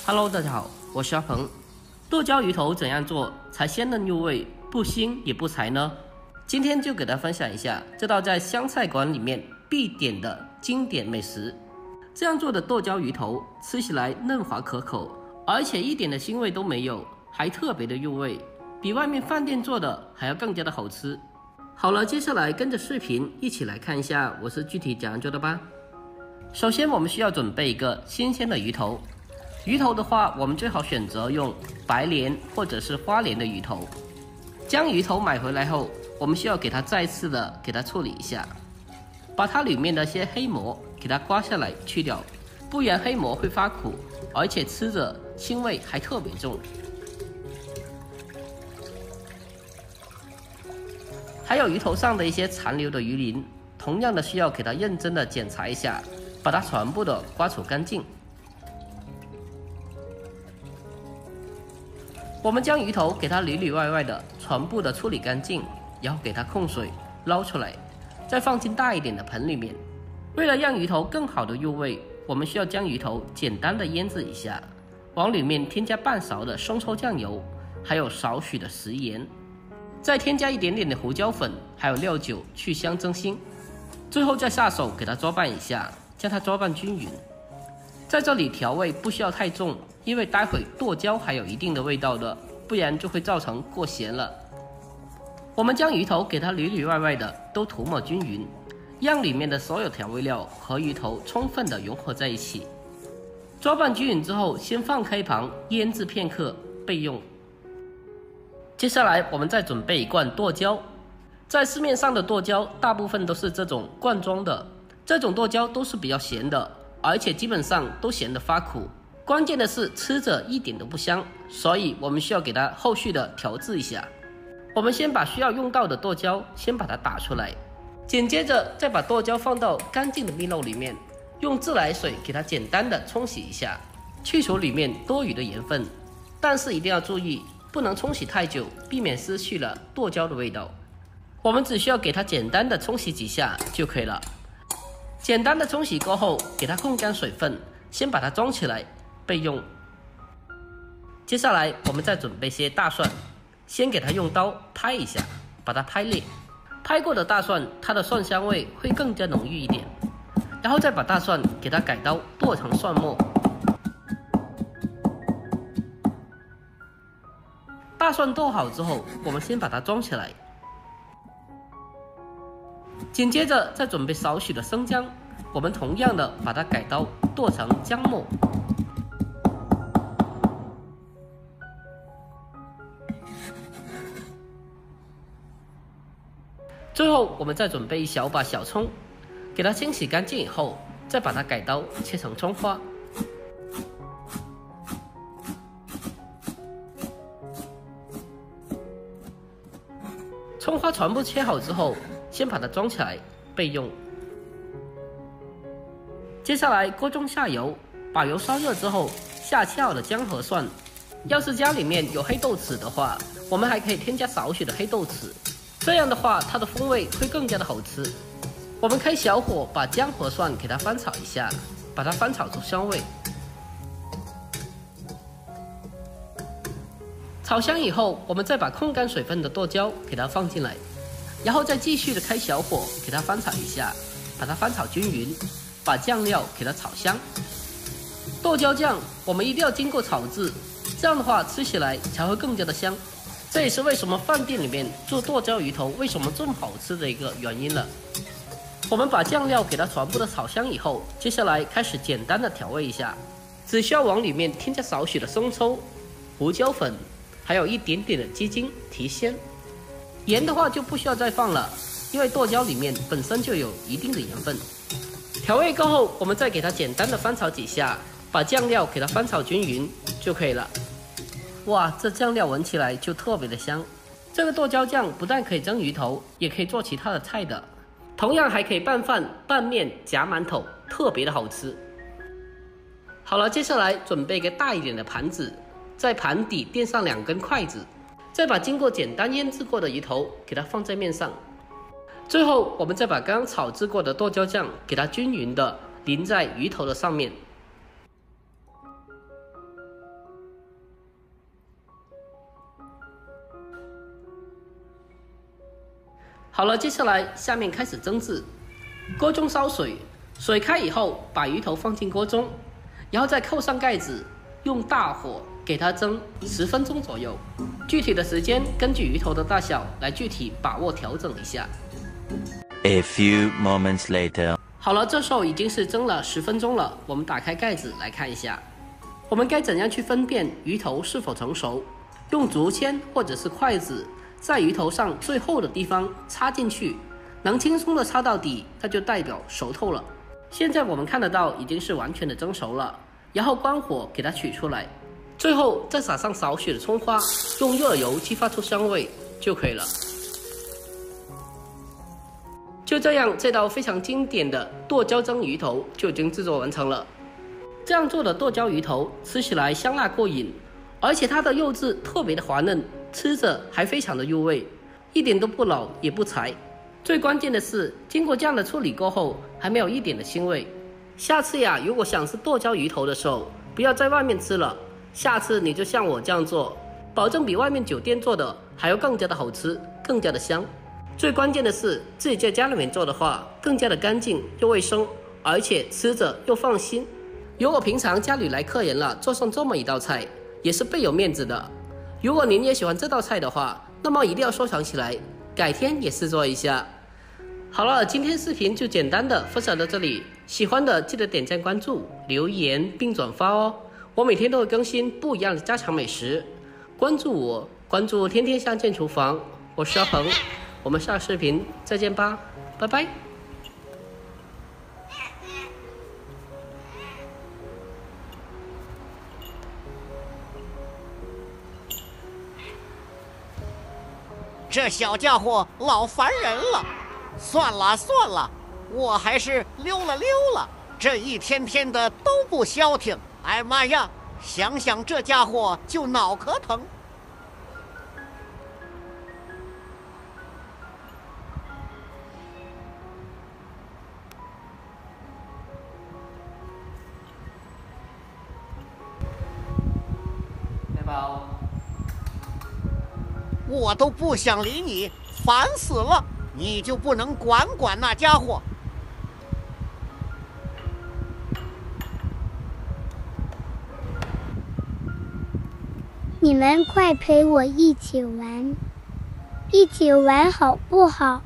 Hello， 大家好，我是阿鹏。剁椒鱼头怎样做才鲜嫩入味，不腥也不柴呢？今天就给大家分享一下这道在湘菜馆里面必点的经典美食。这样做的剁椒鱼头吃起来嫩滑可口，而且一点的腥味都没有，还特别的入味，比外面饭店做的还要更加的好吃。好了，接下来跟着视频一起来看一下我是具体怎样做的吧。首先我们需要准备一个新鲜的鱼头。鱼头的话，我们最好选择用白鲢或者是花鲢的鱼头。将鱼头买回来后，我们需要给它再次的处理一下，把它里面的一些黑膜给它刮下来去掉，不然黑膜会发苦，而且吃着腥味还特别重。还有鱼头上的一些残留的鱼鳞，同样的需要给它认真的检查一下，把它全部的刮除干净。我们将鱼头给它里里外外的全部的处理干净，然后给它控水捞出来，再放进大一点的盆里面。为了让鱼头更好的入味，我们需要将鱼头简单的腌制一下，往里面添加半勺的生抽酱油，还有少许的食盐，再添加一点点的胡椒粉，还有料酒去香增腥。最后再下手给它抓拌一下，将它抓拌均匀。在这里调味不需要太重，因为待会剁椒还有一定的味道的，不然就会造成过咸了。我们将鱼头给它里里外外的都涂抹均匀，让里面的所有调味料和鱼头充分的融合在一起。抓拌均匀之后，先放开一旁腌制片刻备用。接下来我们再准备一罐剁椒，在市面上的剁椒大部分都是这种罐装的，这种剁椒都是比较咸的，而且基本上都咸得发苦，关键的是吃着一点都不香，所以我们需要给它后续的调制一下。我们先把需要用到的剁椒先把它打出来，紧接着再把剁椒放到干净的蜜肉里面，用自来水给它简单的冲洗一下，去除里面多余的盐分，但是一定要注意，不能冲洗太久，避免失去了剁椒的味道。我们只需要给它简单的冲洗几下就可以了。简单的冲洗过后，给它控干水分，先把它装起来备用。接下来我们再准备些大蒜，先给它用刀拍一下，把它拍裂。拍过的大蒜，它的蒜香味会更加浓郁一点。然后再把大蒜给它改刀剁成蒜末。大蒜剁好之后，我们先把它装起来。紧接着再准备少许的生姜，我们同样的把它改刀剁成姜末。最后我们再准备一小把小葱，给它清洗干净以后，再把它改刀切成葱花。葱花全部切好之后，先把它装起来备用。接下来锅中下油，把油烧热之后，下切好的姜和蒜。要是家里面有黑豆豉的话，我们还可以添加少许的黑豆豉，这样的话它的风味会更加的好吃。我们开小火把姜和蒜给它翻炒一下，把它翻炒出香味。炒香以后，我们再把控干水分的剁椒给它放进来，然后再继续的开小火给它翻炒一下，把它翻炒均匀，把酱料给它炒香。剁椒酱我们一定要经过炒制，这样的话吃起来才会更加的香。这也是为什么饭店里面做剁椒鱼头为什么这么好吃的一个原因了。我们把酱料给它全部的炒香以后，接下来开始简单的调味一下，只需要往里面添加少许的生抽、胡椒粉，还有一点点的鸡精提鲜。盐的话就不需要再放了，因为剁椒里面本身就有一定的盐分。调味过后，我们再给它简单的翻炒几下，把酱料给它翻炒均匀就可以了。哇，这酱料闻起来就特别的香。这个剁椒酱不但可以蒸鱼头，也可以做其他的菜的，同样还可以拌饭、拌面、夹馒头，特别的好吃。好了，接下来准备一个大一点的盘子，在盘底垫上2根筷子，再把经过简单腌制过的鱼头给它放在面上。最后我们再把刚刚炒制过的剁椒酱给它均匀的淋在鱼头的上面。好了，接下来下面开始蒸制。锅中烧水，水开以后，把鱼头放进锅中，然后再扣上盖子，用大火给它蒸10分钟左右。具体的时间根据鱼头的大小来具体把握调整一下。A few moments later， 好了，这时候已经是蒸了10分钟了。我们打开盖子来看一下，我们该怎样去分辨鱼头是否成熟？用竹签或者是筷子在鱼头上最厚的地方插进去，能轻松的插到底，那就代表熟透了。现在我们看得到已经是完全的蒸熟了，然后关火给它取出来，最后再撒上少许的葱花，用热油激发出香味就可以了。就这样，这道非常经典的剁椒蒸鱼头就已经制作完成了。这样做的剁椒鱼头吃起来香辣过瘾，而且它的肉质特别的滑嫩，吃着还非常的入味，一点都不老也不柴。最关键的是，经过这样的处理过后，还没有一点的腥味。下次呀，如果想吃剁椒鱼头的时候，不要在外面吃了，下次你就像我这样做，保证比外面酒店做的还要更加的好吃，更加的香。最关键的是，自己在家里面做的话，更加的干净又卫生，而且吃着又放心。如果平常家里来客人了，做上这么一道菜，也是倍有面子的。如果您也喜欢这道菜的话，那么一定要收藏起来，改天也试做一下。好了，今天视频就简单的分享到这里，喜欢的记得点赞、关注、留言并转发哦。我每天都会更新不一样的家常美食，关注我，关注天天相见厨房，我是阿鹏。我们下视频再见吧，拜拜。这小家伙老烦人了，算了，我还是溜了。这一天天的都不消停，哎妈呀，想想这家伙就脑壳疼。我都不想理你，烦死了！你就不能管那家伙？你们快陪我一起玩好不好？